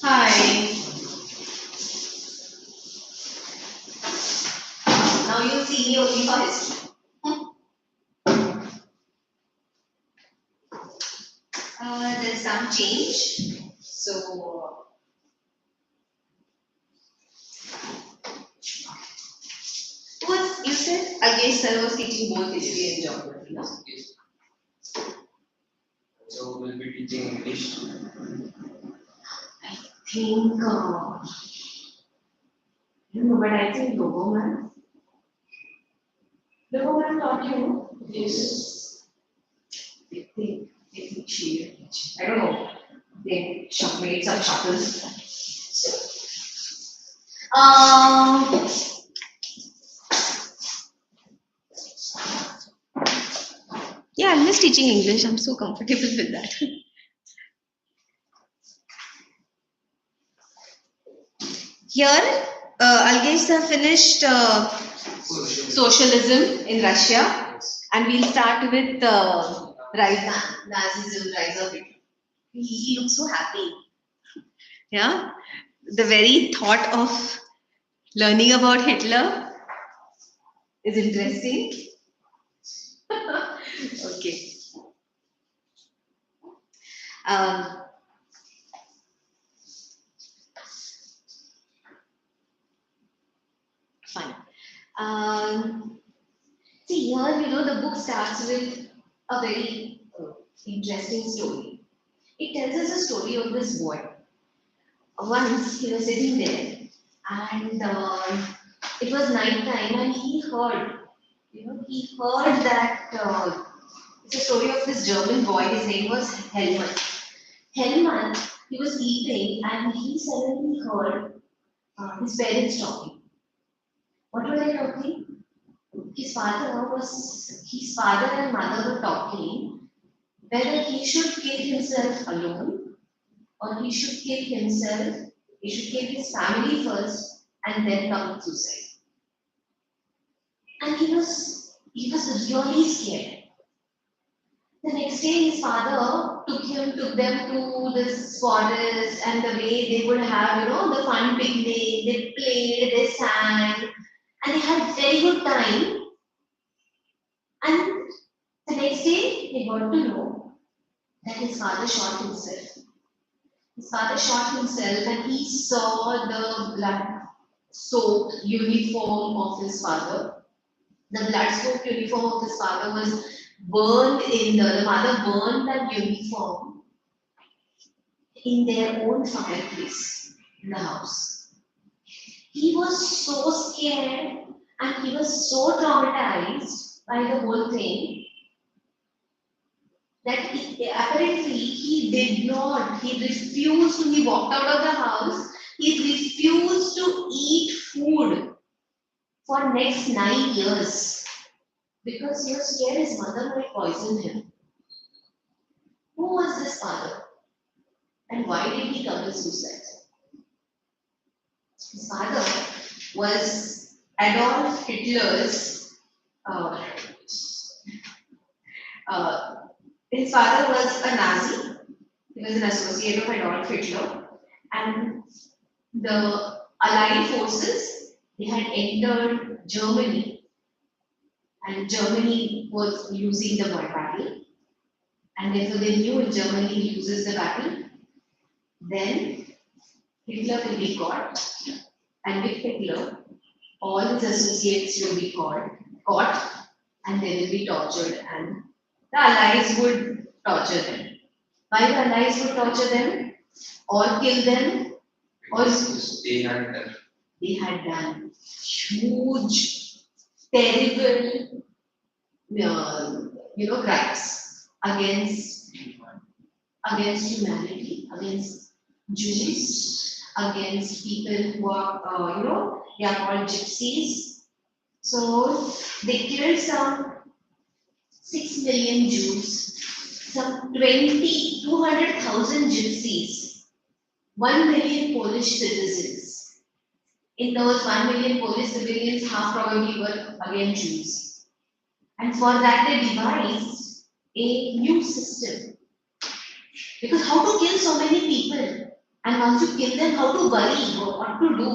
Hi. Now you see me only for history. There's some change. So, what you said? Again, sir was teaching both history and geography, no? Yes. So we'll be teaching English. I think, but I think Logo man taught you. Yes. They think she, I don't know. They made some shuttles. Um, yeah, I'm just teaching English. I'm so comfortable with that. Here, Algesh sir finished socialism in Russia, Yes. and we'll start with Nazism, rise of Hitler. He looks so happy. Yeah, the very thought of learning about Hitler is interesting. Okay. Um, Fine. Um, See here, the book starts with a very interesting story. It tells us a story of this boy. Once he was sitting there, and it was night time, and he heard that it's a story of this German boy. His name was Helmut. Helmut, he was sleeping, and he suddenly heard his parents talking. What were they talking? His father and mother were talking whether he should kill himself alone or he should kill his family first and then commit suicide. And he was really scared. The next day his father took them to this forest, and the way they would have, the fun picnic, they played, they sang, and they had very good time. And the next day they got to know that his father shot himself. His father shot himself, and he saw the blood soaked uniform of his father. The blood soaked uniform of his father was burned the mother burned that uniform in their own fireplace in the house. He was so scared and he was so traumatized by the whole thing that apparently he walked out of the house, he refused to eat food for next 9 years because he was scared his mother might poison him. Who was this father and why did he commit suicide? His father was Adolf Hitler's. Uh, uh, his father was a Nazi. He was an associate of Adolf Hitler, and the Allied forces they had entered Germany, and Germany was losing the battle, and therefore they knew if Germany loses the battle, then Hitler will be caught, and with Hitler, all his associates will be caught, and they will be tortured, and the Allies would torture them. Why the Allies would torture them or kill them? Or they had done huge, terrible, crimes against humanity, against Jews, against people who are, they are called gypsies. So they killed some 6 million Jews, some 200,000 gypsies, 1 million Polish citizens. In those 1 million Polish civilians, half probably were again Jews. And for that, they devised a new system. Because how to kill so many people? And once you kill them, how to bury, what to do.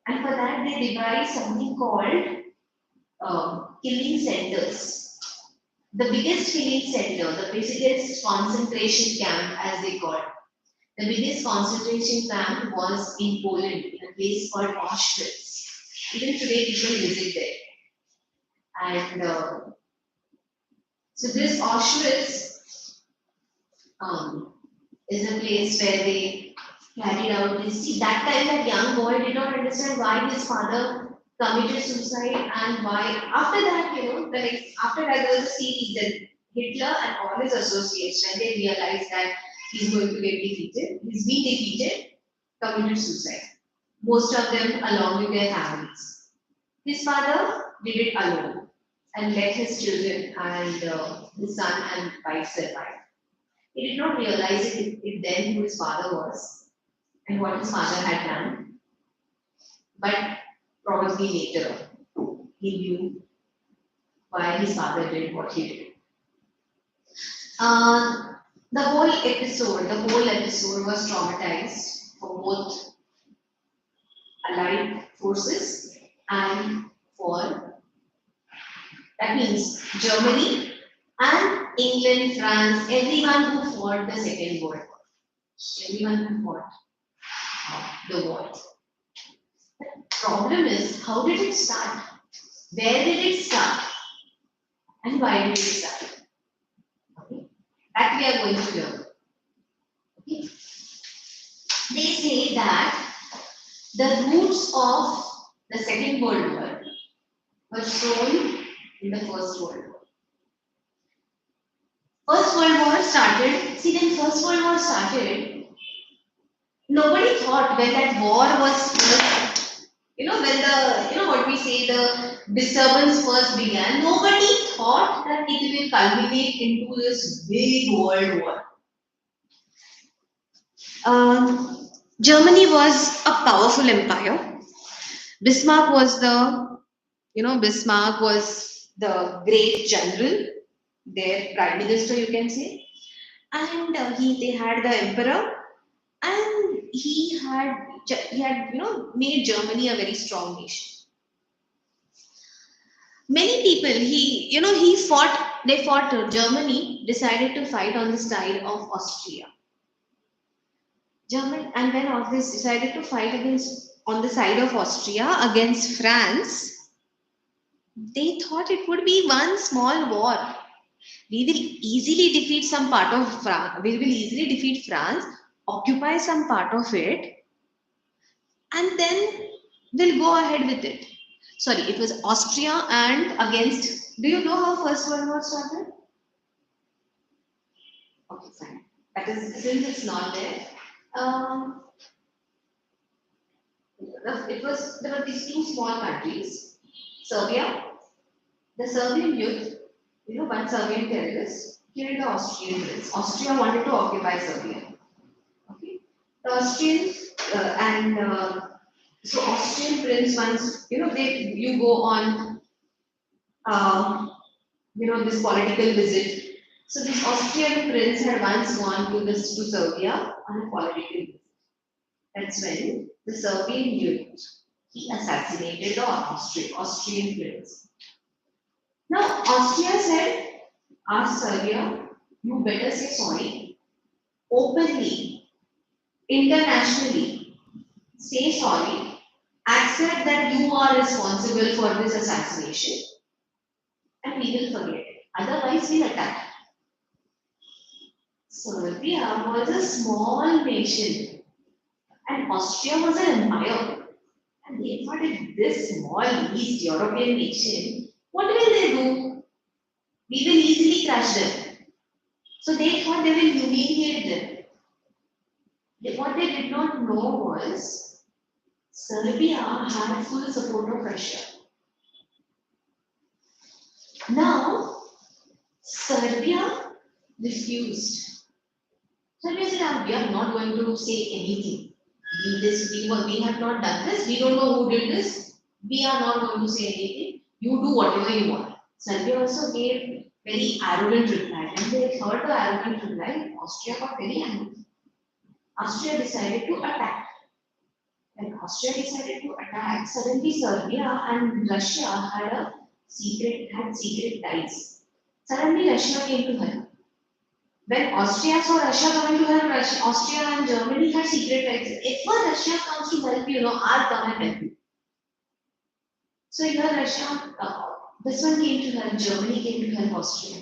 And for that, they devised something called killing centers. The biggest killing center, the biggest concentration camp, as they call it, the biggest concentration camp was in Poland, in a place called Auschwitz. Even today, people visit there. And so this Auschwitz is a place where they carried out this. See, that time that young boy did not understand why his father committed suicide and why. After that, after that there was a series that Hitler and all his associates, when they realized that he's going to get defeated, he's been defeated, committed suicide. Most of them along with their families. His father did it alone and let his children and his son and wife survive. He did not realize it then who his father was and what his father had done, but probably later he knew why his father did what he did. Uh, the whole episode was traumatized for both Allied forces and for, that means, Germany and England, France, everyone who fought the Second World War, everyone who fought the war. Problem is, how did it start? Where did it start? And why did it start? Okay. That we are going to learn. Okay. They say that the roots of the Second World War were sown in the First World War. First World War started, see, when First World War started, nobody thought when that war was first, when what we say, the disturbance first began, nobody thought that it will culminate into this big world war. Germany was a powerful empire. Bismarck was the great general, their prime minister, you can say, and they had the emperor, and he had made Germany a very strong nation. Many people, they fought. Germany decided to fight on the side of Austria. And when all this decided to fight against on the side of Austria against France, they thought it would be one small war. We will easily defeat some part of France. We will easily defeat France, occupy some part of it, and then we'll go ahead with it. Sorry, it was Austria and against. Do you know how First World War started? Okay, fine. That is, since it's not there. Um, there were these two small countries, Serbia. The Serbian youth, one Serbian terrorist killed the Austrian prince. Austria wanted to occupy Serbia. Okay, the Austrian and so Austrian prince once, you go on, uh, this political visit. So this Austrian prince had once gone to Serbia on a political visit. That's when the Serbian youth, he assassinated the Austrian prince. Now Austria said, ask Serbia, you better say sorry openly, internationally. Say sorry, accept that you are responsible for this assassination, and we will forget it. Otherwise, we'll attack. Serbia was a small nation, and Austria was an empire. And they thought, if this small East European nation, what will they do? We will easily crush them. So they thought they will humiliate them. What they did not know was Serbia had full support of Russia. Now, Serbia refused. Serbia said, we are not going to say anything. We have not done this. We don't know who did this. We are not going to say anything. You do whatever you want. Serbia also gave very arrogant reply. And they heard the arrogant reply, Austria got very angry. Austria decided to attack. When Austria decided to attack, suddenly Serbia and Russia had secret ties. Suddenly Russia came to help. When Austria saw Russia coming to help, Austria and Germany had secret ties. If Russia comes to help you, I'll come and help you. So here Russia, this one came to help. Germany came to help Austria.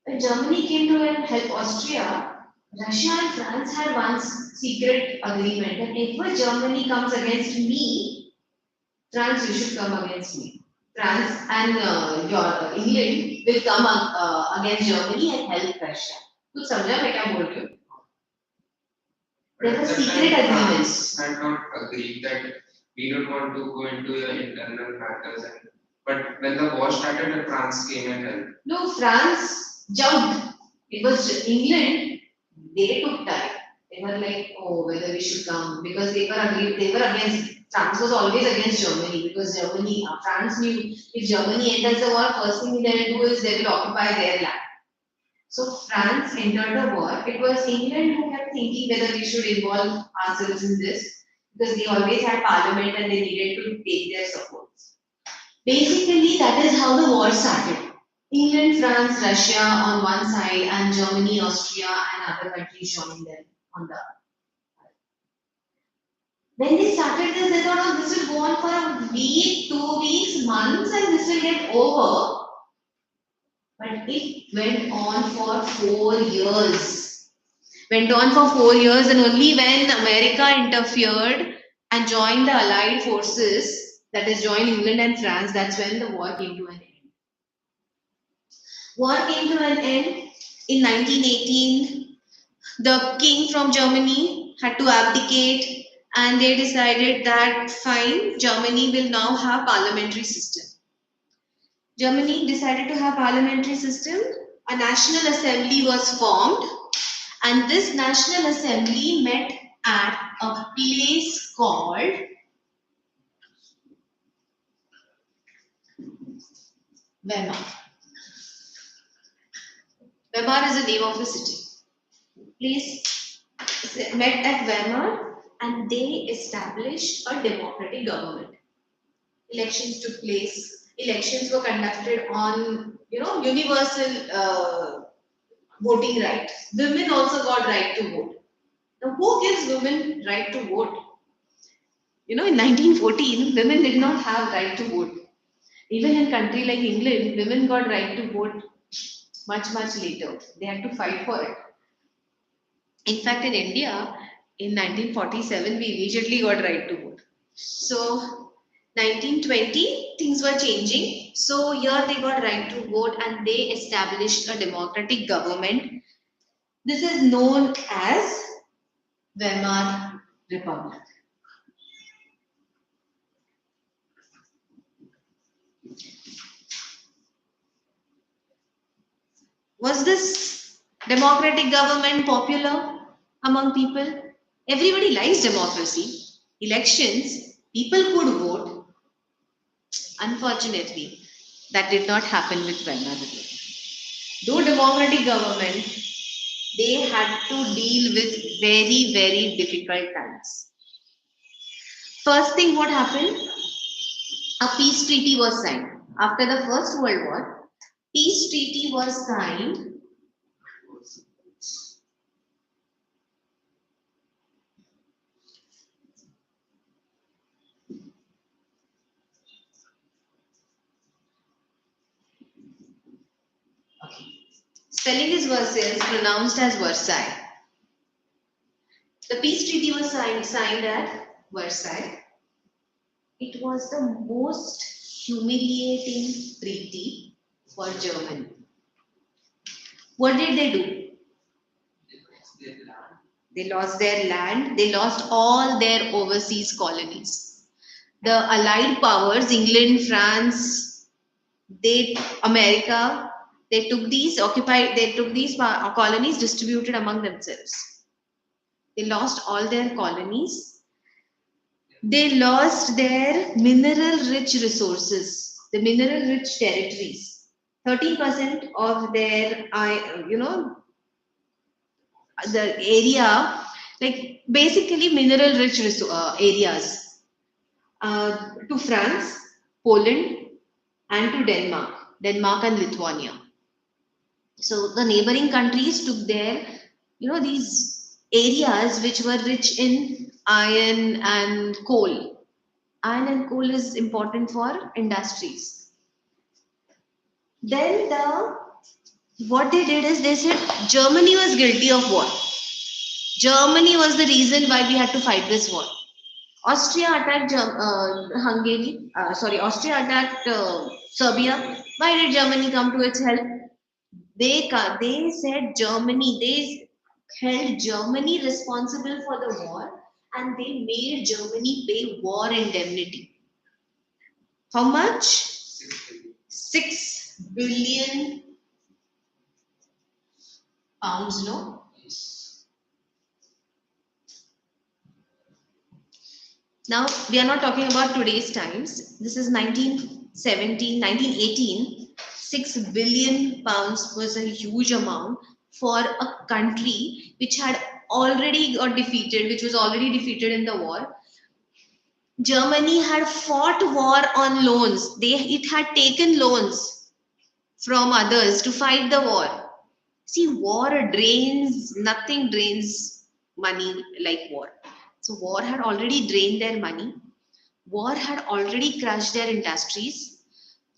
When Germany came to help Austria, Russia and France had one secret agreement that if Germany comes against me, France, you should come against me. France and your England will come against Germany and help Russia. कुछ समझा मैं क्या बोल रही हूँ? There were secret agreements. Had not agreed that we don't want to go into your internal matters, but when the war started, France came and helped. No, France jumped. It was England. They took time. They were like, oh, whether we should come because they were agreed. They were against. France was always against Germany because France knew if Germany enters the war, first thing they will do is they will occupy their land. So France entered the war. It was England who kept thinking whether we should involve ourselves in this because they always had parliament and they needed to take their support. Basically, that is how the war started. England, France, Russia on one side, and Germany, Austria, and other countries joining them on the other. When they started this, they thought, oh, this will go on for a week, 2 weeks, months, and this will get over. But it went on for 4 years. Went on for 4 years, and only when America interfered and joined the Allied forces, that is, joined England and France, that's when the war came to an end. War came to an end in 1918. The king from Germany had to abdicate, and they decided that fine, Germany will now have parliamentary system. Germany decided to have parliamentary system. A national assembly was formed, and this national assembly met at a place called Weimar. Weimar is the name of the city. Place met at Weimar, and they established a democratic government. Elections took place. Elections were conducted on, universal voting right. Women also got right to vote. Now, who gives women right to vote? In 1914, women did not have right to vote. Even in country like England, women got right to vote much, much later. They had to fight for it. In fact, in India, in 1947, we immediately got right to vote. So, 1920, things were changing. So, here they got right to vote and they established a democratic government. This is known as Weimar Republic. Was this democratic government popular among people? Everybody likes democracy. Elections, people could vote. Unfortunately, that did not happen with Weimar Republic. Though democratic government, they had to deal with very, very difficult times. First thing what happened? A peace treaty was signed. After the First World War, peace treaty was signed. Okay. Spelling is Versailles, pronounced as Versailles. The peace treaty was signed at Versailles. It was the most humiliating treaty for Germany. What did they do? They lost their land. They lost all their overseas colonies. The Allied powers, England, France, America, they took these colonies, distributed among themselves. They lost all their colonies. They lost their mineral-rich resources, the mineral-rich territories. 30% of their, the area like basically mineral rich areas, to France, Poland, and to Denmark and Lithuania. So the neighboring countries took their, these areas which were rich in iron and coal. Iron and coal is important for industries. Then what they did is they said Germany was guilty of war. Germany was the reason why we had to fight this war. Austria attacked Hungary. Sorry, Austria attacked Serbia. Why did Germany come to its help? They said Germany. They held Germany responsible for the war, and they made Germany pay war indemnity. How much? 6 billion pounds. No. Now, we are not talking about today's times. This is 1917, 1918. 6 billion pounds was a huge amount for a country which had already got defeated, which was already defeated in the war. Germany had fought war on loans. It had taken loans from others to fight the war. See, war drains, nothing drains money like war. So, war had already drained their money. War had already crushed their industries.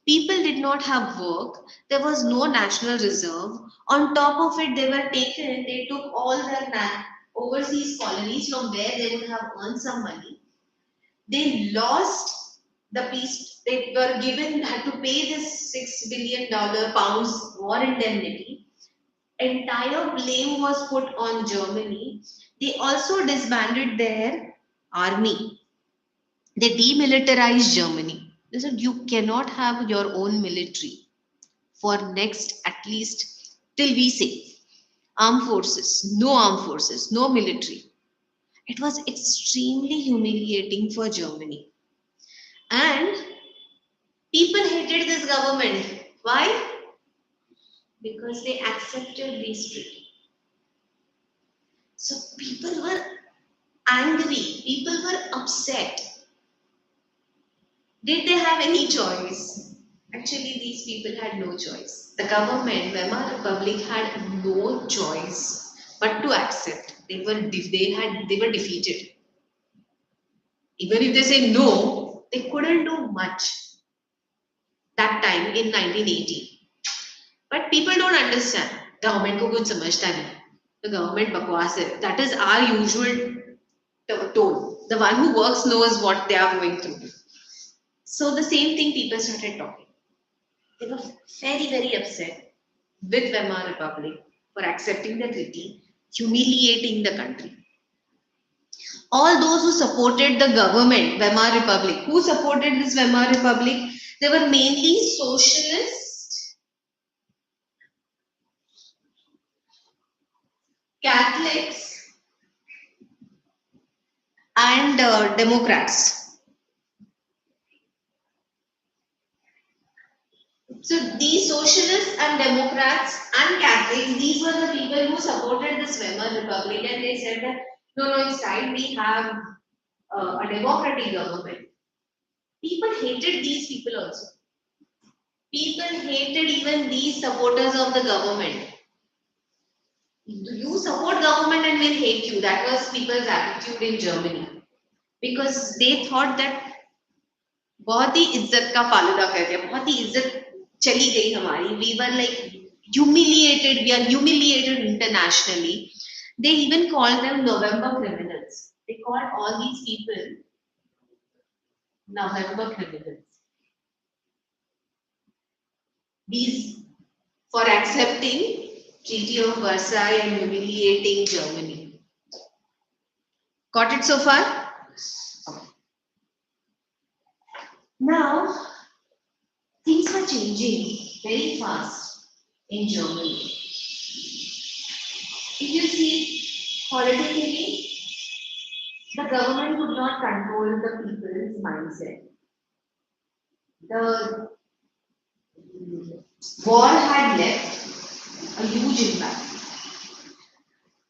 People did not have work. There was no national reserve. On top of it, they took all their overseas colonies from where they would have earned some money. They lost the peace. They were given, had to pay this $6 billion war indemnity. Entire blame was put on Germany. They also disbanded their army. They demilitarized Germany. They said you cannot have your own military for next at least till we say armed forces, no military. It was extremely humiliating for Germany. And people hated this government. Why? Because they accepted these treaties. So people were angry, people were upset. Did they have any choice? Actually, these people had no choice. The government, Weimar Republic, had no choice but to accept. They were defeated. Even if they say no, they couldn't do much that time in 1980. But people don't understand. Government को कुछ समझता नहीं. The government bakwas hai. That is our usual tone. The one who works knows what they are going through. So the same thing people started talking. They were very, very upset with Weimar Republic for accepting the treaty, humiliating the country. All those who supported the government, Weimar Republic, who supported this Weimar Republic, they were mainly socialists, Catholics, and Democrats. So these socialists and Democrats and Catholics, these were the people who supported this Weimar Republic, and they said that no, it's time we have a democratic government. People hated these people also. People hated even these supporters of the government. You support government and we'll hate you. That was people's attitude in Germany. Because they thought that बहुत ही इज्जत का फालूदा कर दिया, बहुत ही इज्जत चली गई हमारी. We were like humiliated. We are humiliated internationally. They even called them November criminals. They called all these people November criminals. These for accepting Treaty of Versailles and humiliating Germany. Got it so far? Now, things were changing very fast in Germany. If you see, politically, the government could not control the people's mindset. The war had left a huge impact.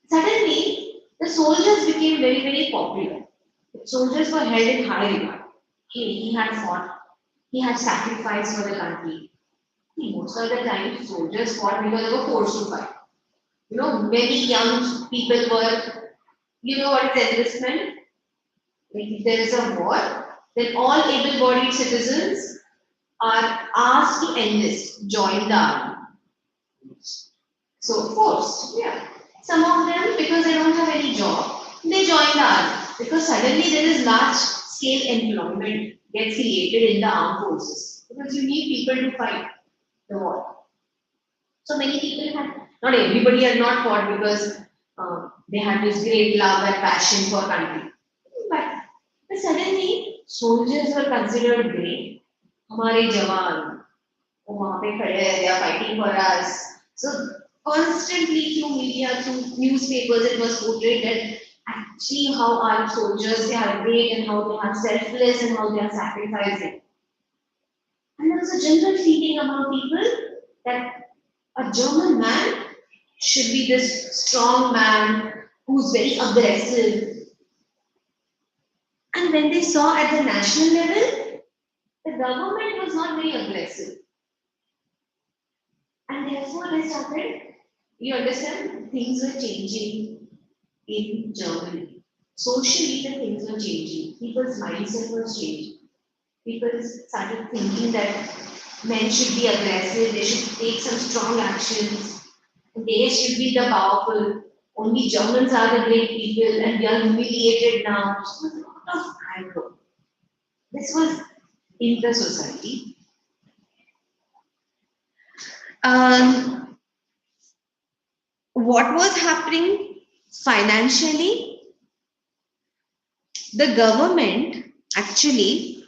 Suddenly, the soldiers became very, very popular. The soldiers were held in high regard. Hey, he had fought, he had sacrificed for the country. See, most of the time, soldiers fought because they were forced to fight. Many young people were, what is enlistment? Like if there is a war, then all able-bodied citizens are asked to enlist, join the army. So forced, yeah. Some of them, because they don't have any job, they join the army because suddenly there is large scale employment gets created in the armed forces because you need people to fight the war. So many people had, not everybody had not fought because they had this great love and passion for country. But, but suddenly soldiers were considered great. हमारे जवान वो वहाँ पे खड़े हैं, they are fighting for us. So constantly through media, through newspapers, it was portrayed that actually how our soldiers they are great and how they are selfless and how they are sacrificing. And there was a general feeling among people that a German man should be this strong man who's very aggressive. And when they saw at the national level, the government was not very aggressive. And therefore they started, you understand, things were changing in Germany. Socially, the things were changing. People's mindset was changing. People started thinking that men should be aggressive, they should take some strong actions, they should be the powerful. Only Germans are the great people, and we are humiliated now. So there was a lot of anger. This was in the society. Um, what was happening financially? The government actually,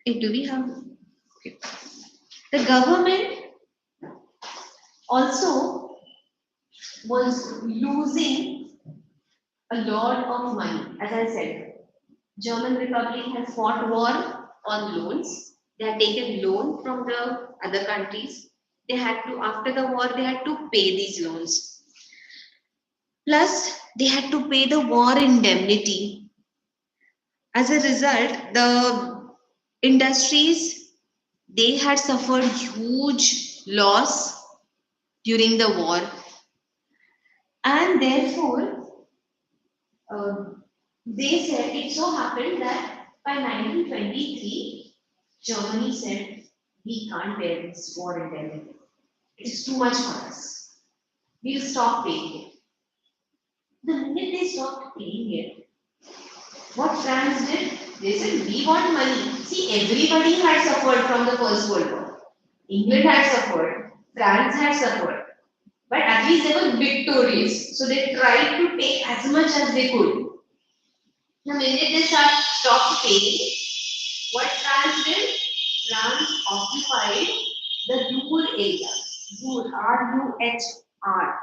do we have? Okay. The government also was losing a lot of money. As I said, German Republic has fought war on loans. They had taken loan from the other countries. They had to, after the war, they had to pay these loans. Plus, they had to pay the war indemnity. As a result, the industries they had suffered huge loss during the war, and therefore they said it so happened that by 1923, Germany said, we can't bear this war indemnity. It is too much for us. We'll stop paying it. The minute they stopped paying it, what France did? They said, we want money. See, everybody had suffered from the First World War. England had suffered, France had suffered. But at least they were victorious. So they tried to take as much as they could. The minute they stopped paying, what France did? France occupied the Ruhr area. Ruhr, R-U-H-R.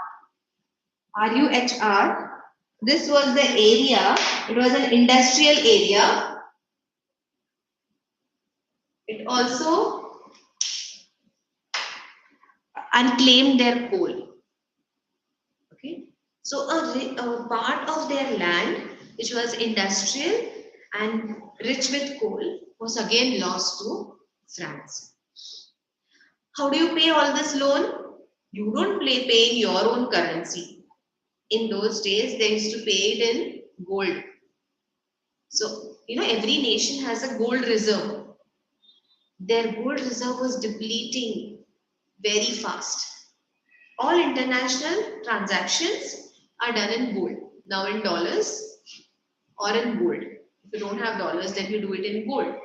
R-U-H-R. This was the area, it was an industrial area. It also unclaimed their coal. Okay, so a part of their land, which was industrial and rich with coal, was again lost to France. How do you pay all this loan? You don't pay in your own currency. In those days, they used to pay it in gold. So, every nation has a gold reserve. Their gold reserve was depleting very fast. All international transactions are done in gold. Now in dollars or in gold. If you don't have dollars, then you do it in gold.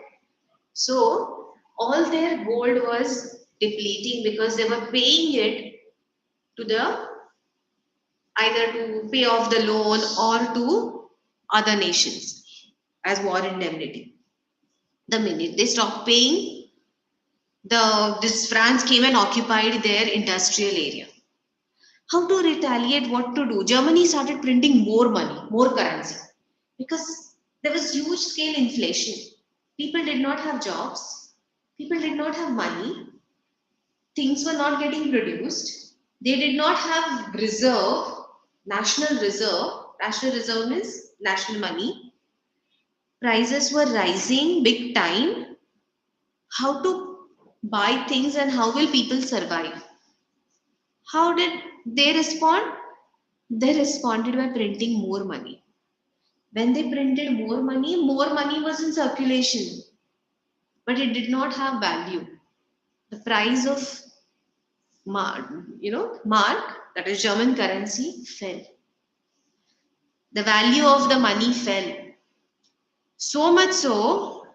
So all their gold was depleting because they were paying it to the either to pay off the loan or to other nations as war indemnity. The minute they stopped paying, this France came and occupied their industrial area. How to retaliate, what to do? Germany started printing more money, more currency, because there was huge scale inflation. People did not have jobs, people did not have money, things were not getting produced, they did not have reserve, national reserve means national money, prices were rising big time. How to buy things and how will people survive? How did they respond? They responded by printing more money. When they printed more money was in circulation, but it did not have value. The price of mark, that is German currency, fell. The value of the money fell. So much so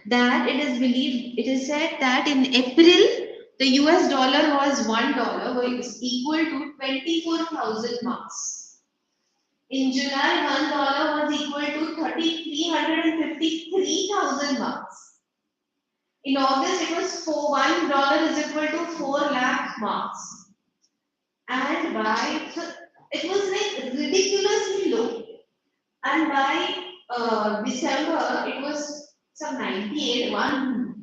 that it is said that in April, the US dollar was $1, which is equal to 24,000 marks. In July, $1 was equal to 353,000 marks. In August, it was $1 is equal to 4 lakh marks. And it was like ridiculously low. And by December, it was some 98, $1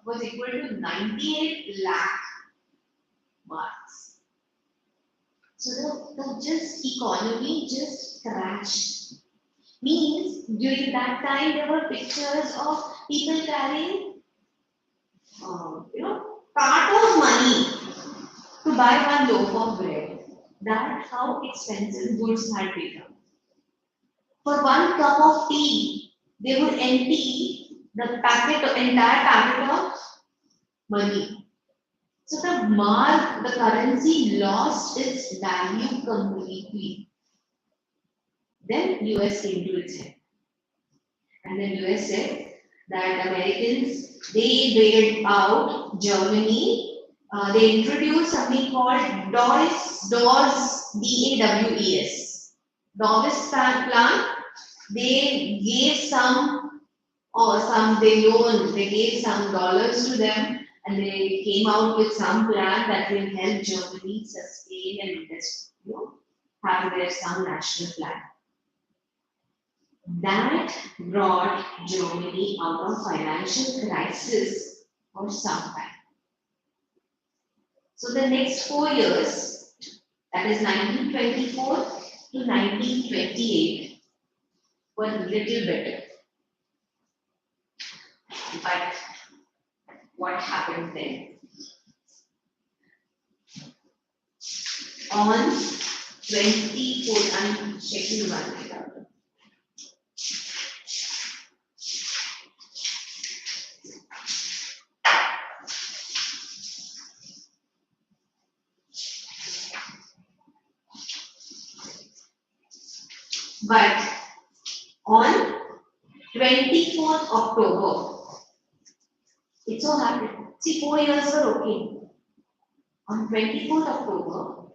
was equal to 98 lakh marks. So the just economy just crashed. Means during that time there were pictures of people carrying, cart of money to buy one loaf of bread. That's how expensive goods had become. For one cup of tea, they would empty entire packet of money. So the currency lost its value completely. Then US came to its head. And then US said that Americans, they bailed out Germany. They introduced something called DAWES, D-A-W-E-S. DAWES plan. They gave they gave some dollars to them, and they came out with some plan that will help Germany sustain and invest, have their some national plan. That brought Germany out of financial crisis for some time. So the next 4 years, that is 1924 to 1928, were a little better. But what happened then? On 24th, I'm checking one minute. But on 24th October, it so happened. See, 4 years were okay. On 24th October,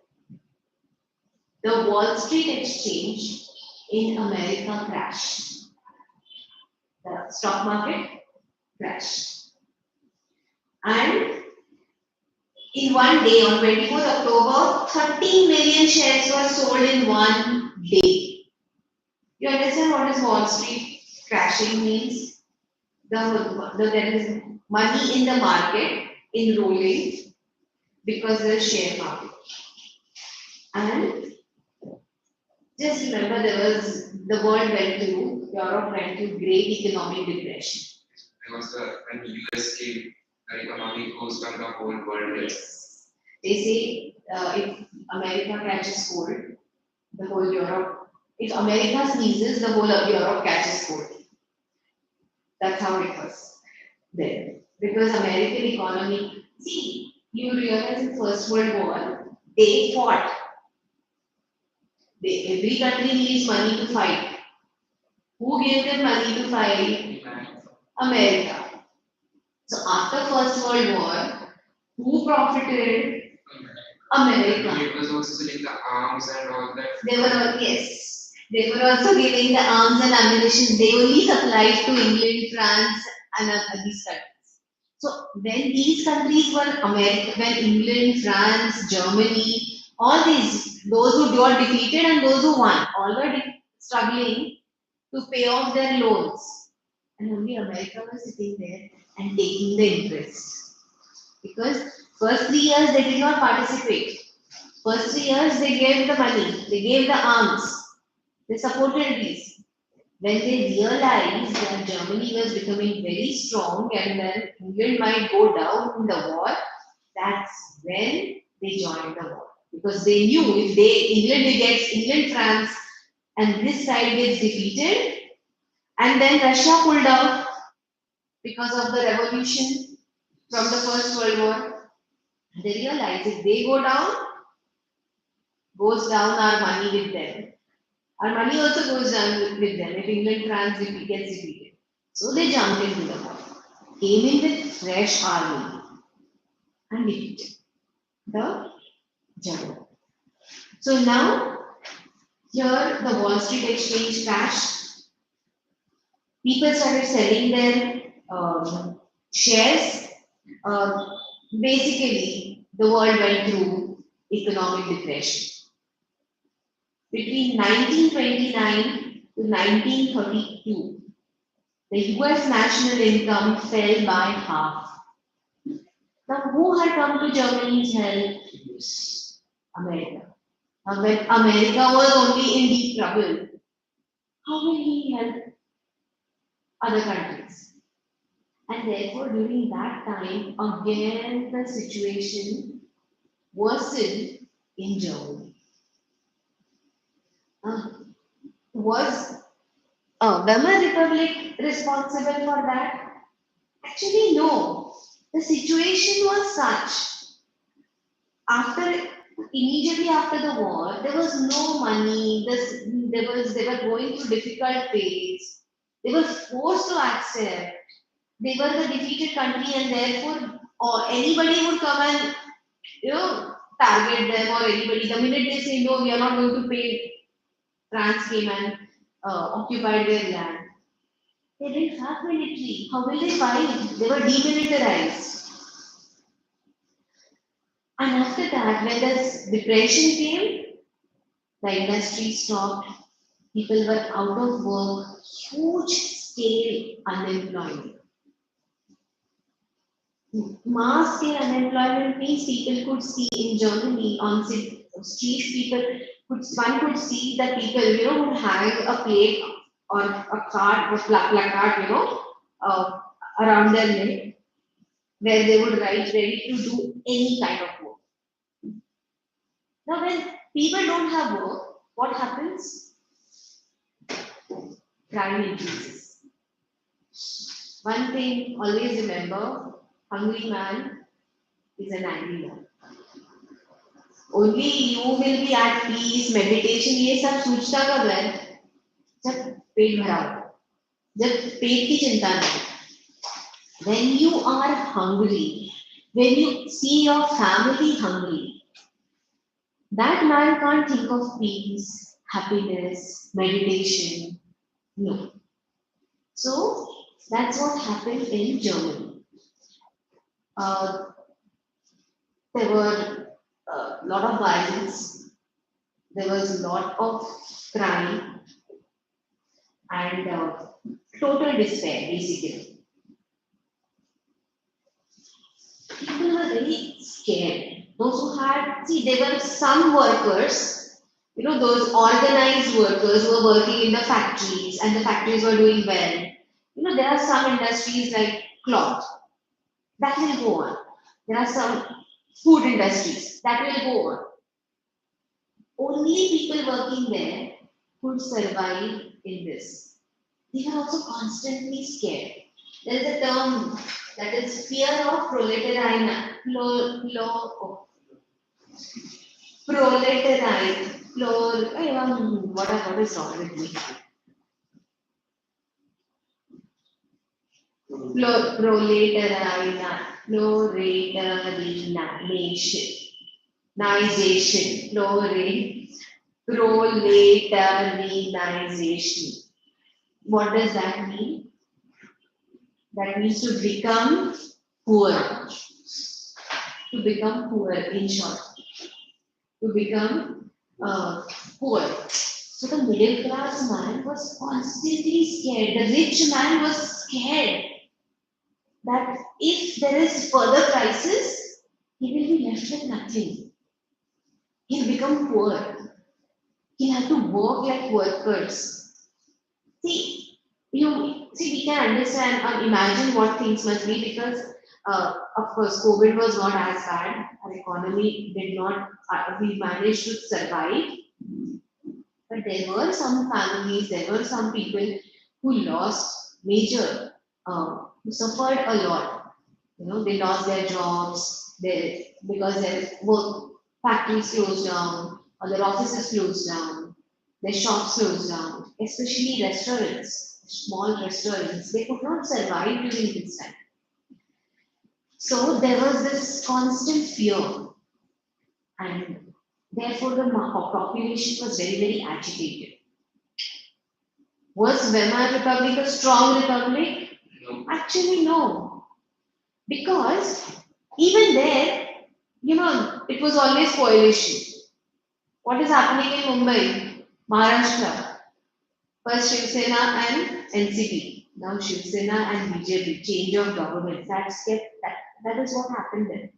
the Wall Street Exchange in America crashed. The stock market crashed. And in one day, on 24th October, 13 million shares were sold in one day. You understand what is Wall Street crashing means? There is money in the market enrolling because of the share market. And just remember, Europe went through great economic depression. Because when US came, the economy goes from the whole world. Yes. They say if America catches cold, the whole Europe. If America sneezes, the whole of Europe catches cold. That's how it was there. Because American economy, see, you realize in First World War, they fought. Every country needs money to fight. Who gave them money to fight? America. So after First World War, who profited? America. It was also selling the arms and all that. They were also giving the arms and ammunition. They only supplied to England, France, and these countries. So when these countries were America, when England, France, Germany, all these, those who got defeated and those who won, all were struggling to pay off their loans. And only America was sitting there and taking the interest. Because first 3 years they did not participate. First 3 years they gave the money, they gave the arms, they supported these. When they realized that Germany was becoming very strong and then England might go down in the war, that's when they joined the war. Because they knew if England gets England, France, and this side gets defeated, and then Russia pulled out because of the revolution from the First World War. They realized if they go down, goes down our money with them. Our money also goes down with them if England, France gets defeated. So they jumped into the war, came in with fresh army and defeated the Germans. So now here the Wall Street Exchange crashed. People started selling their shares. Uh, Basically, the world went through economic depression. Between 1929 to 1932, the US national income fell by half. Now, who had come to Germany's help? America. Now, when America was only in deep trouble, how will he help other countries? And therefore, during that time, again the situation worsened in Germany. Was Weimar Republic responsible for that? Actually, no. The situation was such. After Immediately after the war, there was no money. They were going through difficult phase. They were forced to accept. They were the defeated country, and therefore, or anybody would come and target them, or anybody. The minute they say no, we are not going to pay, France came and occupied their land. They didn't have military. How will they fight? They were demilitarized. And after that, when the depression came, the industry stopped. People were out of work. Huge scale unemployment. Mass scale unemployment means people could see in Germany on streets, one could see that people, would hang a plate or a card, a placard, uh, around their neck, where they would write ready to do any kind of work. Now, when people don't have work, what happens? Crime increases. One thing always remember, hungry man is an angry man. Only you will be at peace, meditation, ये सब सोचता कब है? जब पेट भरा हो, जब पेट की चिंता नहीं. When you are hungry, when you see your family hungry, that man can't think of peace, happiness, meditation. No. So that's what happened in Germany. There were a lot of violence, there was a lot of crime, and total despair, basically. People were very scared. Those who had, see, there were some workers, those organized workers who were working in the factories, and the factories were doing well. There are some industries like cloth that will go on. There are some food industries that will go on. Only people working there could survive in this. They were also constantly scared. There is a term that is fear of proletariat. Proletariat. What is wrong with me? Proletarianization. What does that mean? That means to become poor. To become poor, in short. To become poor. So the middle class man was constantly scared. The rich man was scared that if there is further crisis, he will be left with nothing. he'll become poor. He'll have to work like workers. See, we can understand or imagine what things must be because, of course, COVID was not as bad. Our economy did not, we managed to survive. But there were some families, there were some people who lost major, who suffered a lot. They lost their jobs, because their work factories closed down, or their offices closed down, their shops closed down, especially restaurants, small restaurants. They could not survive during this time. So there was this constant fear, and therefore the population was very, very agitated. Was Weimar Republic a strong republic? No. Actually, no. Because even there, it was always coalition. What is happening in Mumbai, Maharashtra? First Shiv Sena and NCP. Now Shiv Sena and BJP. Change of government. That is what happened there.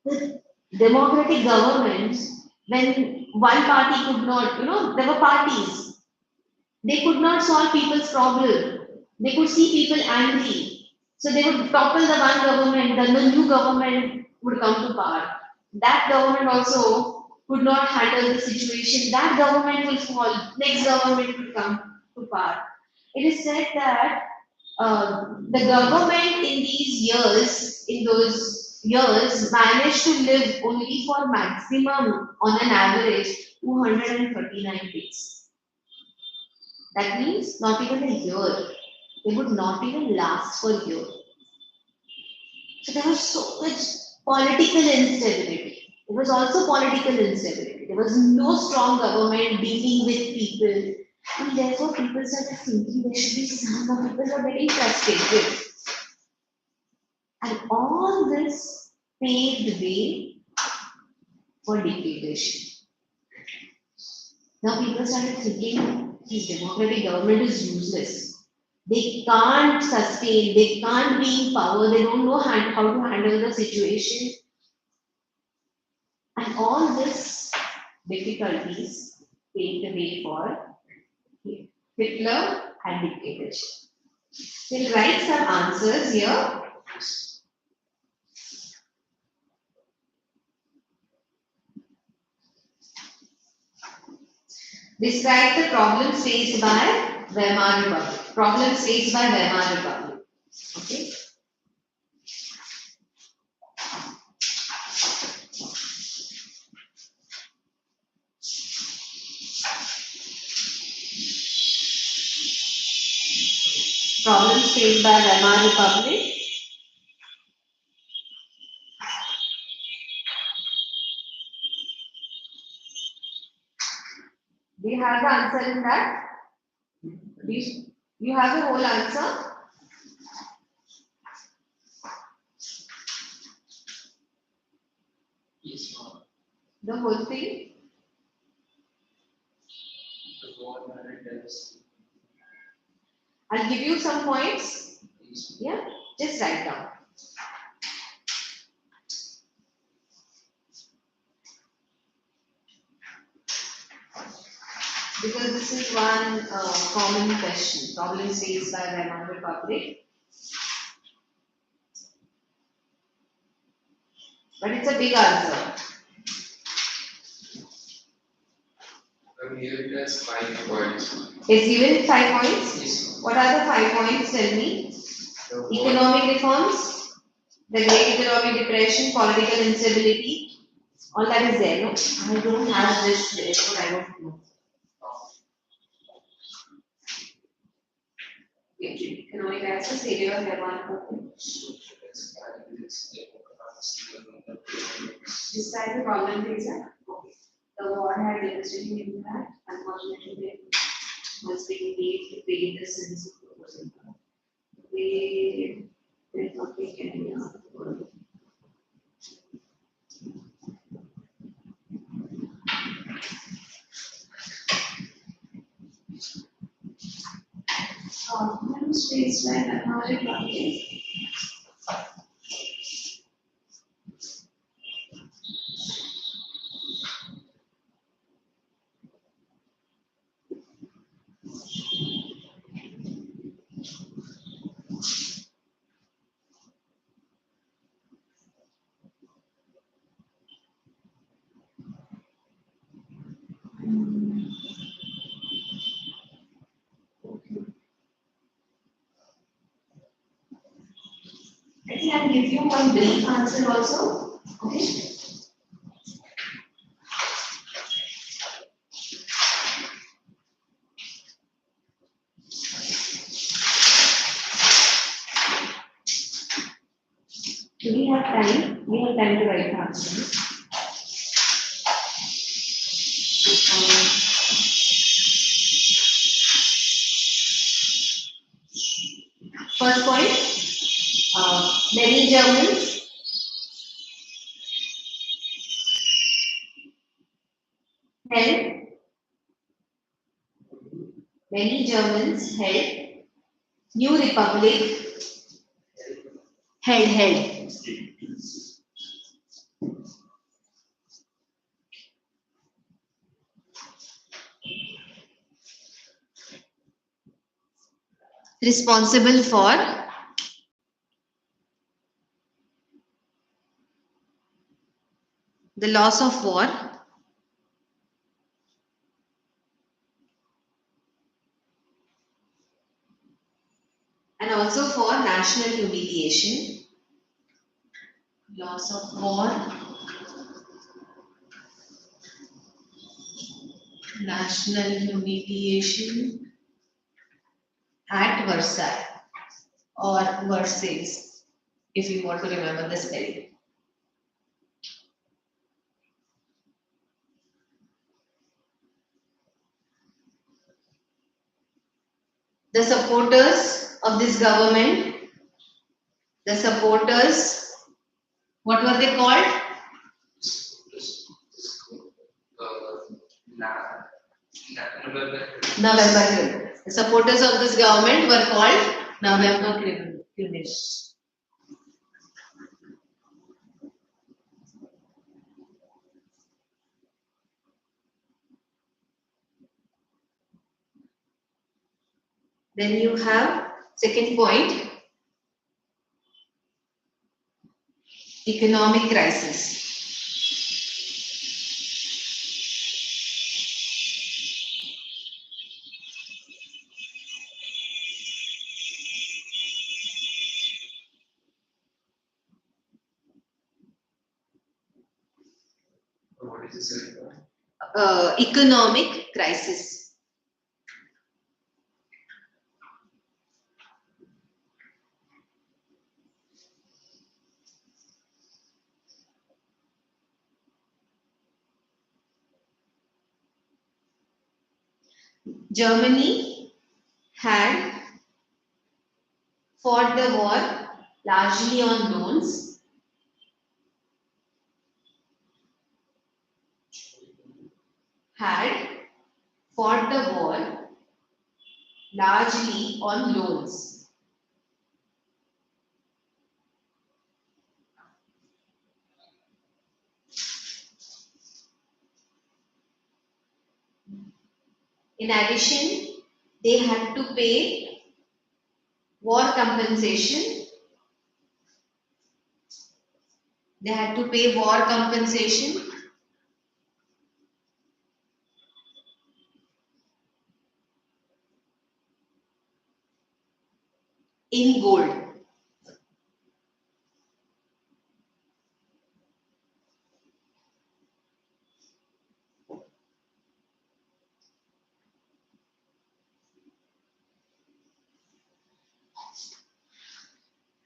The democratic governments, when one party could not, there were parties. They could not solve people's problem. They could see people angry. So they would topple the one government, then the new government would come to power. That government also could not handle the situation. That government will fall. Next government will come to power. It is said that the government in those years, managed to live only for maximum, on an average, 239 days. That means not even a year. They would not even last for a year. So there was so much political instability. There was also political instability. There was no strong government dealing with people. And therefore people started thinking there should be some people were getting frustrated. And all this paved the way for dictatorship. Now people started thinking this democratic government is useless. They can't sustain, they can't be in power, they don't know how to handle the situation. And all these difficulties paved the way for Hitler and dictatorship. We'll write some answers here. Describe the problems faced by Weimar Republic. Problems faced by Weimar Republic. Okay. Problems faced by Weimar Republic. Do you have the answer in that? You have the whole answer? Yes, ma'am. The whole thing? The war that is. I'll give you some points. Yes. Yeah, just write down. Because this is one common question. Problems faced by Weimar Republic. But it's a big answer. Here it has 5 points. It's given 5 points. Yes. What are the 5 points? Tell me. The war, Economic reforms, the Great Economic Depression, political instability. All that is there. No, I don't have this there, so I don't know. Economic access, failure of Weimar. Describe the problem faced. Okay. The war had devastating impact. Unfortunately, must be made to pay the sins of those involved. They did not take any other. Problems faced by Weimar Republic. I think I'll give you one brief answer also. Okay. Do we have time? We have time to write the answer. First point, many Germans held, many Germans held New Republic, held. Responsible for the loss of war and also for national humiliation. Loss of war, national humiliation at Versailles or Versailles, if you want to remember the spelling. The supporters of this government, the supporters, what were they called? November criminals. The supporters of this government were called November criminals. Then you have second point, economic crisis. What is this? Economic crisis. Germany had fought the war largely on loans. Had fought the war largely on loans. In addition, they had to pay war compensation. They had to pay war compensation in gold.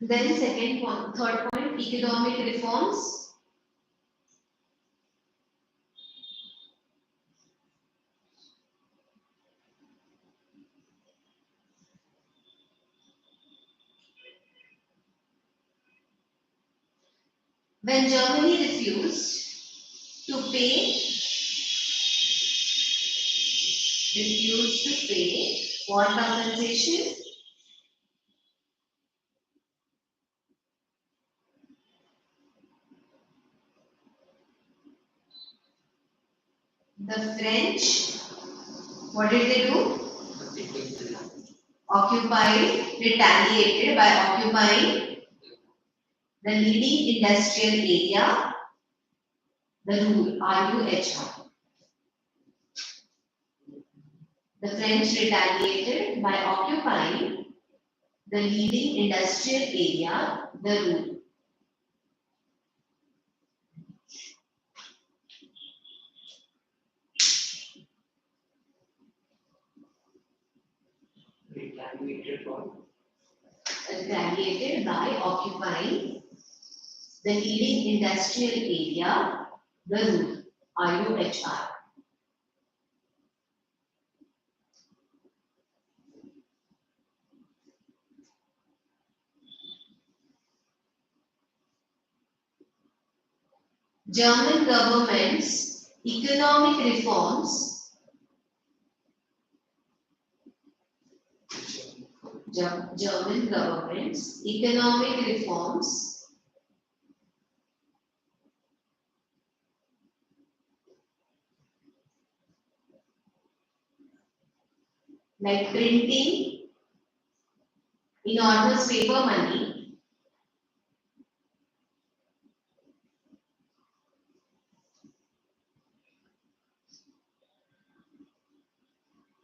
Then second point, third point, economic reforms. When Germany refused to pay war compensation, the French, what did they do? Retaliated by occupying the leading industrial area, the Ruhr, R-U-H-R. The French retaliated by occupying the leading industrial area, the rule. Retaliated by occupying the leading industrial area, the rule, RUHR. German government's economic reforms, German government's economic reforms like printing enormous paper money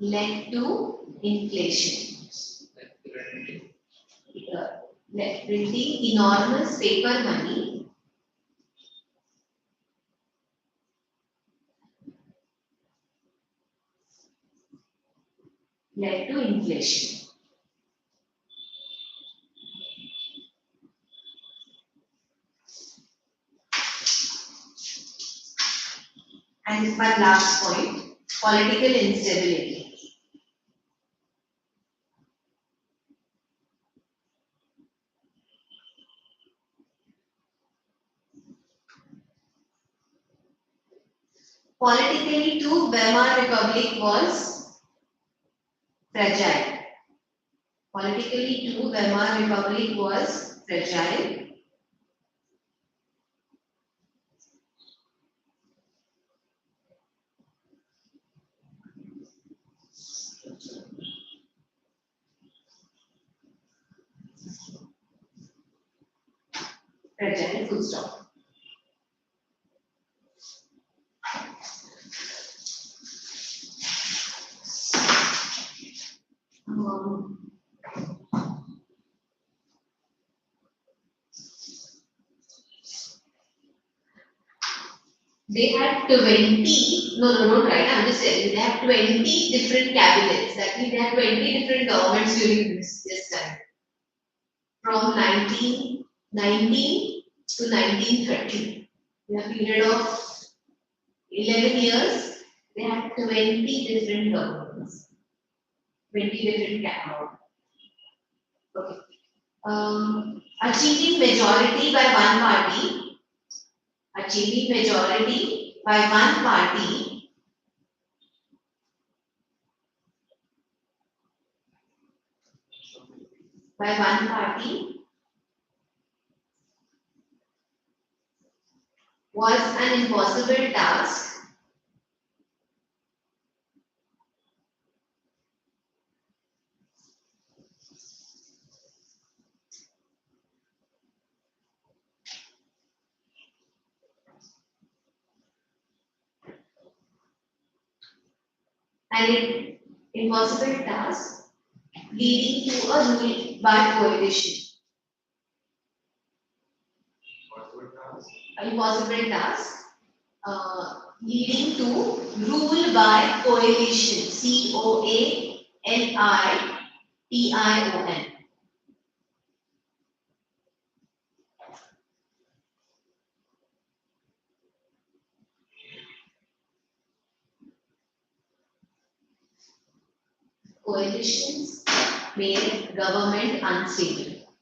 led to inflation. Printing enormous paper money led to inflation. And one last point, political instability. Politically too, Weimar Republic was fragile. Politically too, Weimar Republic was fragile. Fragile, full stop. They had 20, no, don't write, I'm just telling you, they had 20 different cabinets. That means they had 20 different governments during this time. From 1919 to 1930. In a period of 11 years, they had 20 different governments. 20 different cabinets. Okay. Achieving majority by one party. Achieving majority by one party was an impossible task. Impossible task leading to a rule by coalition. Impossible task leading to rule by coalition. COALITION. Coalitions made government unstable.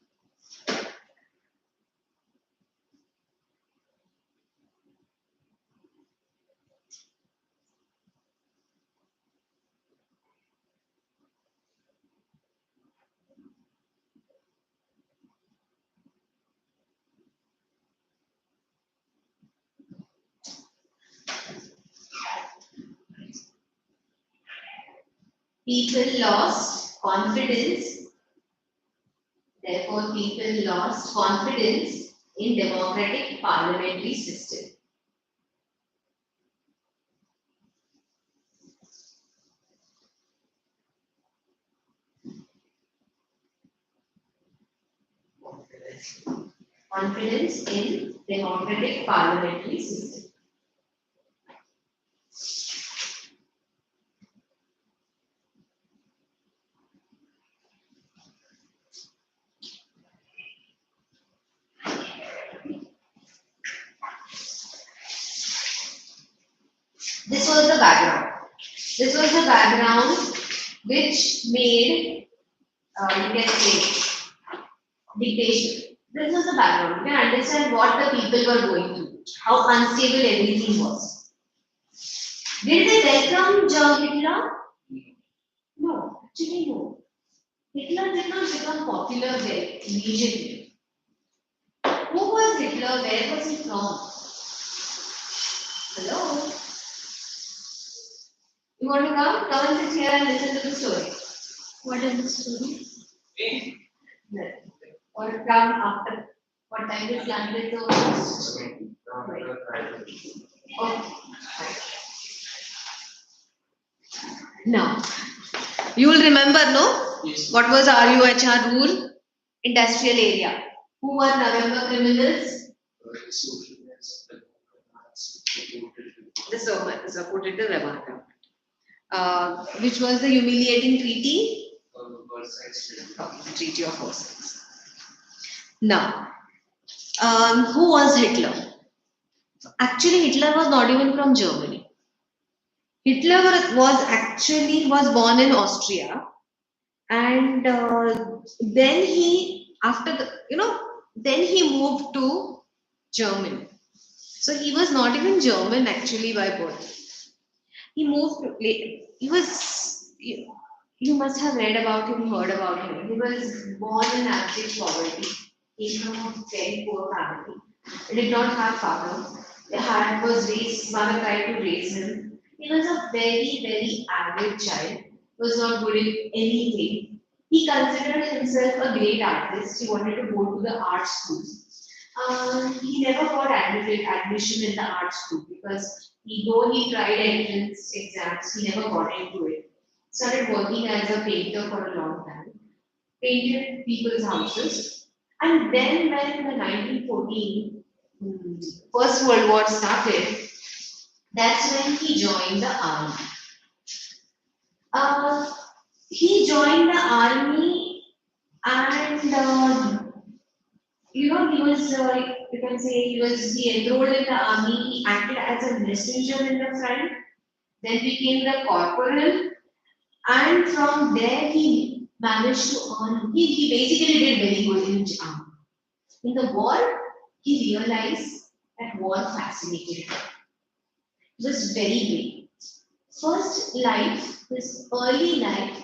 People lost confidence. Therefore, people lost confidence in democratic parliamentary system. confidence in democratic parliamentary system. This was the background. This was the background which made, you can say, dictation. This was the background. You can understand what the people were going through, how unstable everything was. Did they welcome Hitler? No, actually no. Hitler did not become popular there immediately. Who was Hitler? Where was he from? Hello? You want to come? Come and sit here and listen to the story. What is the story? No. Or come after. What time is language over? Okay. Now, you will remember, no? Yes. What was RUHR rule? Industrial area. Who were November criminals? The supported the Weimar government. Which was the humiliating treaty? Okay, Treaty of Versailles. Now, who was Hitler? Actually, Hitler was not even from Germany. Hitler was born in Austria, and then he after the then he moved to Germany. So he was not even German actually by birth. He moved to he was you must have read about him, heard about him. He was born in abject poverty. He came from a very poor family. He did not have father. The had was raised, mother tried to raise him. He was a very, very average child, was not good in anything. He considered himself a great artist. He wanted to go to the art school. He never got admission in the art school because though he tried entrance exams, he never got into it. Started working as a painter for a long time, painted people's houses, and then when the 1914 First World War started, that's when he joined the army. Uh, he joined the army and he was you can say he enrolled in the army. He acted as a messenger in the front, then became the corporal, and from there he managed to earn. He basically did very good in the army. In the war, he realized that war fascinated him. It was very big. First life, his early life,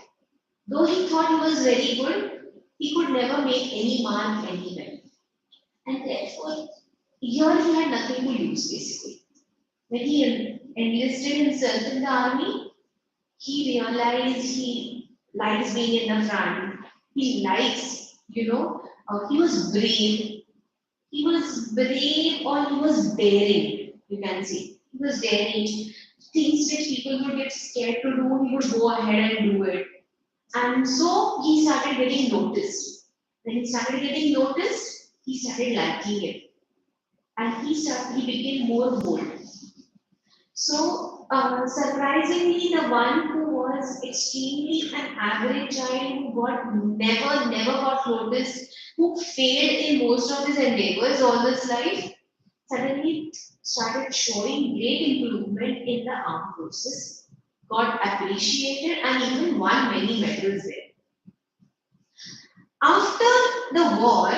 though he thought he was very good, he could never make any mark anywhere. And therefore, here he had nothing to lose basically. When he enlisted himself in the army, he realized he likes being in the front. He likes, he was brave. He was brave or he was daring, you can see. He was daring. Things which people would get scared to do, he would go ahead and do it. And so he started getting noticed. When he started getting noticed, he started liking it. And he became more bold. So, surprisingly, the one who was extremely an average child who never got noticed, who failed in most of his endeavors all his life, suddenly started showing great improvement in the armed forces, got appreciated, and even won many medals there. After the war,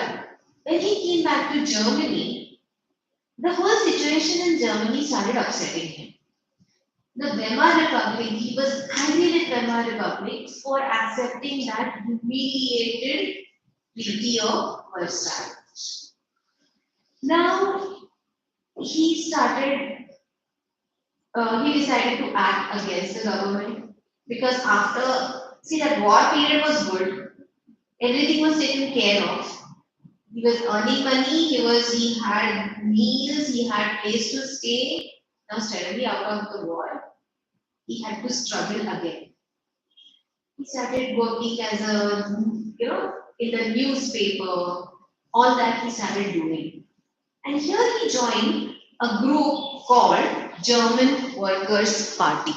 when he came back to Germany, the whole situation in Germany started upsetting him. The Weimar Republic, he was angry with Weimar Republic for accepting that humiliated Treaty of Versailles. Now he decided to act against the government because that war period was good, everything was taken care of. He was earning money, he had meals, he had place to stay. Now suddenly out of the war, he had to struggle again. He started working as in the newspaper. all that he started doing. And here he joined a group called German Workers' Party.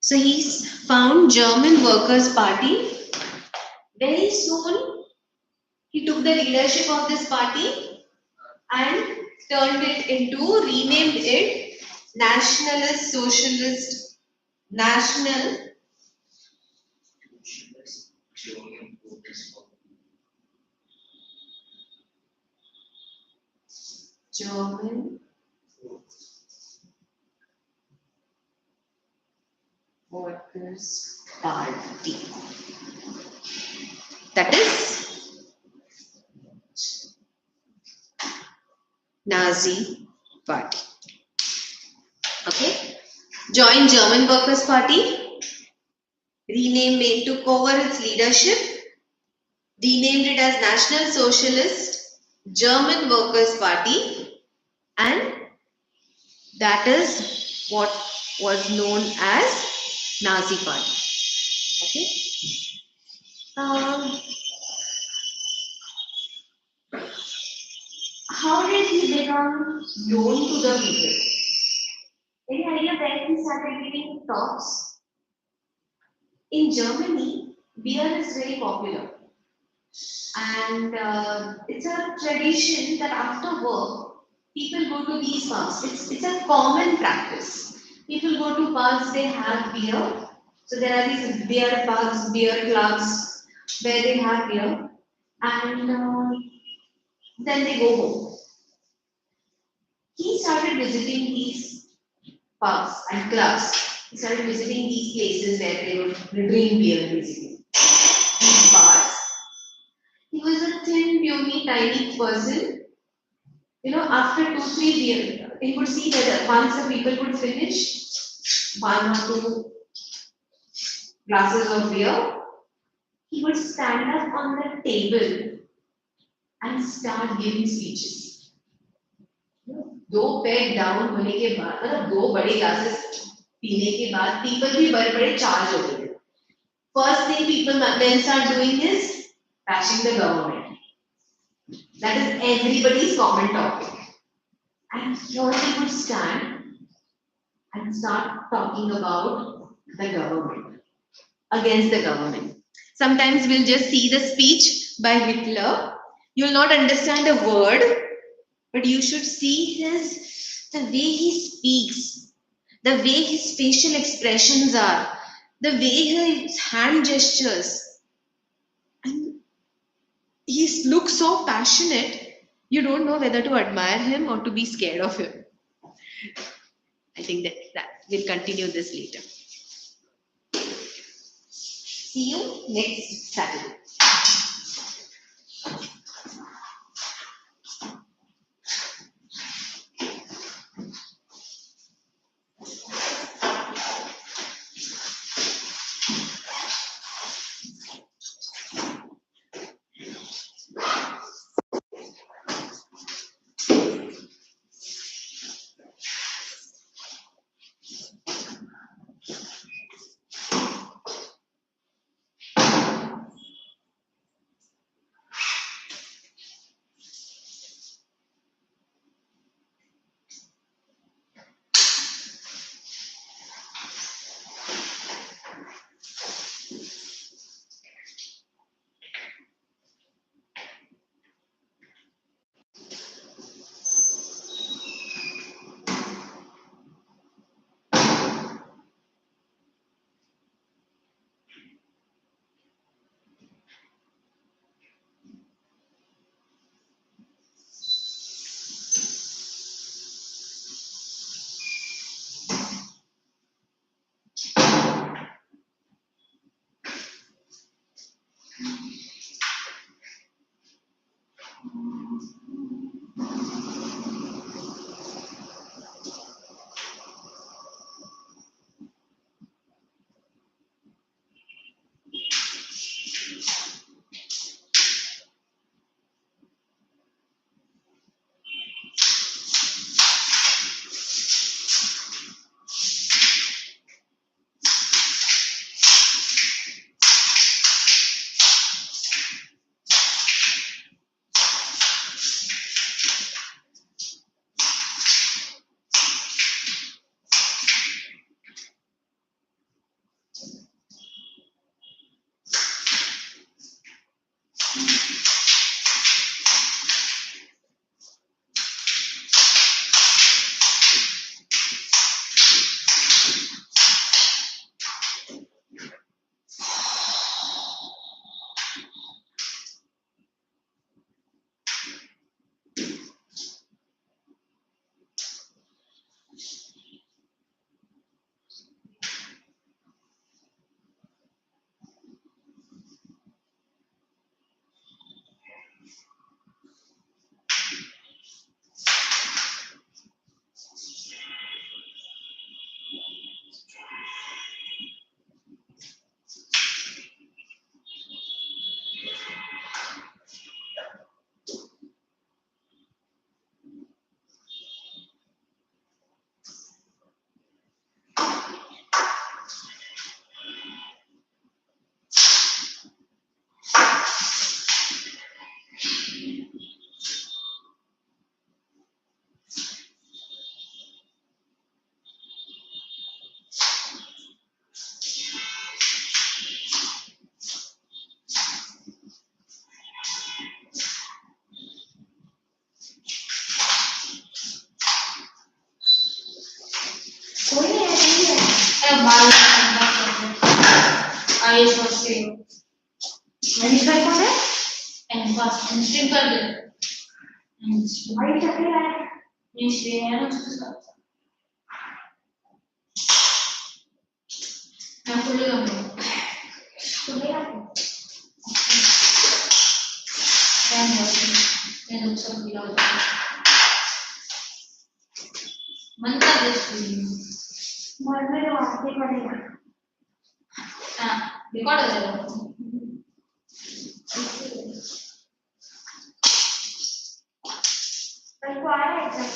So he's found German Workers' Party. Very soon he took the leadership of this party and renamed it Nationalist Socialist National German Workers' German Workers' Party. That is Nazi Party. Okay. Joined German Workers' Party, took over its leadership, renamed it as National Socialist German Workers' Party, and that is what was known as Nazi Party. Okay. How did he become known to the people? Any idea where he started giving talks? In Germany, beer is very popular, and it's a tradition that after work, people go to these pubs. It's a common practice. People go to pubs, they have beer. So there are these beer pubs, beer clubs where they have beer, and then they go home. He started visiting these pubs and clubs. He started visiting these places where they would drink beer, basically. These bars. He was a thin, puny, tiny person. You know, after 2, 3 beer, he would see that once the people would finish 1 or 2 glasses of beer, he would stand up on the table and start giving speeches. 2 peg down होने के बाद मतलब 2 बड़े glasses पीने के बाद people भी बड़े-बड़े चार्ज हो गए. First thing people men start doing is bashing the government. That is everybody's common topic. And here they would stand and start talking about the government, against the government. Sometimes we'll just see the speech by Hitler. You'll not understand a word, but you should see the way he speaks, the way his facial expressions are, the way his hand gestures. And he looks so passionate, you don't know whether to admire him or to be scared of him. I think that we'll continue this later. See you next Saturday. बाल IAS पास से management कौन है? And pass in-stream कर दे भाई चक्कर है। In-stream है ना उसके साथ मैं खुले जाऊंगा खुलेगा टाइम मैं लोग सब मिला मन का मन में तो आगे पड़ेगा। हाँ रिकॉर्ड हो जाएगा कल को आ रहा है एग्जाम?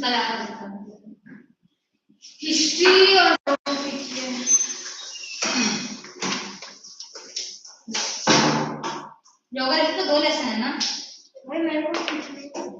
कल आ रहा है हिस्ट्री और ज्योग्राफी तो 2 लेसन है ना भाई मेरे को